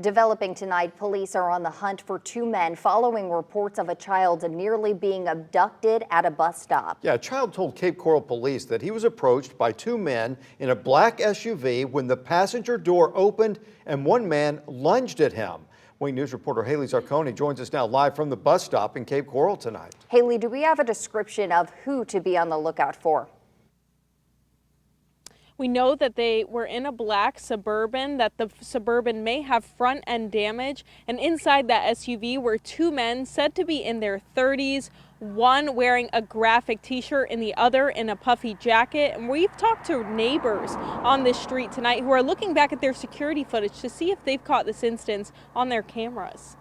Developing tonight, police are on the hunt for two men following reports of a child nearly being abducted at a bus stop. Yeah, a child told Cape Coral police that he was approached by two men in a black SUV when the passenger door opened and one man lunged at him. Wing News reporter Haley Zarconi joins us now live from the bus stop in Cape Coral tonight. Haley, do we have a description of who to be on the lookout for? We know that they were in a black Suburban, that the Suburban may have front end damage, and inside that SUV were two men said to be in their 30s, one wearing a graphic t-shirt and the other in a puffy jacket. And we've talked to neighbors on this street tonight who are looking back at their security footage to see if they've caught this instance on their cameras.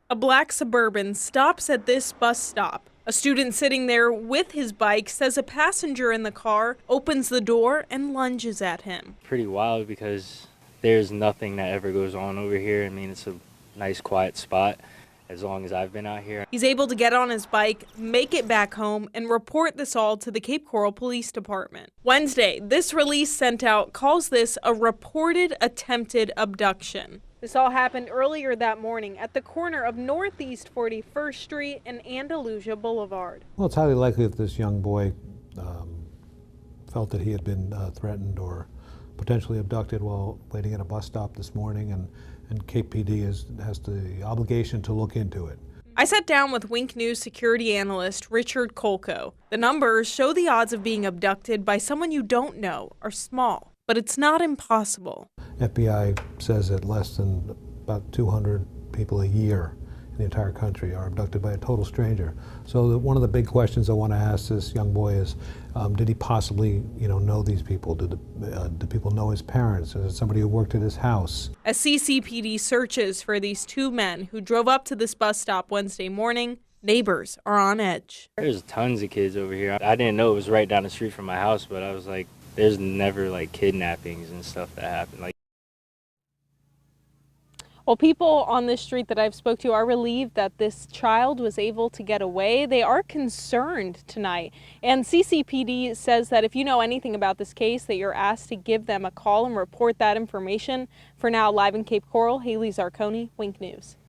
A black Suburban stops at this bus stop. A student sitting there with his bike says a passenger in the car opens the door and lunges at him. Pretty wild because there's nothing that ever goes on over here. I mean, it's a nice quiet spot as long as I've been out here. He's able to get on his bike, make it back home, and report this all to the Cape Coral Police Department. Wednesday, this release sent out calls this a reported attempted abduction. This all happened earlier that morning at the corner of Northeast 41st Street and Andalusia Blvd. Well, it's highly likely that this young boy felt that he had been threatened or potentially abducted while waiting at a bus stop this morning, and Cape PD has the obligation to look into it. I sat down with Wink News security analyst Richard Kolko. The numbers show the odds of being abducted by someone you don't know are small, but it's not impossible. FBI says that less than about 200 people a year in the entire country are abducted by a total stranger. So one of the big questions I want to ask this young boy is, did he possibly, know these people? Did people know his parents? Is it somebody who worked at his house? As CCPD searches for these two men who drove up to this bus stop Wednesday morning, neighbors are on edge. There's tons of kids over here. I didn't know it was right down the street from my house, but I was like, there's never kidnappings and stuff that happen. Well, people on this street that I've spoke to are relieved that this child was able to get away. They are concerned tonight. And CCPD says that if you know anything about this case, that you're asked to give them a call and report that information. For now, live in Cape Coral, Haley Zarconi, Wink News.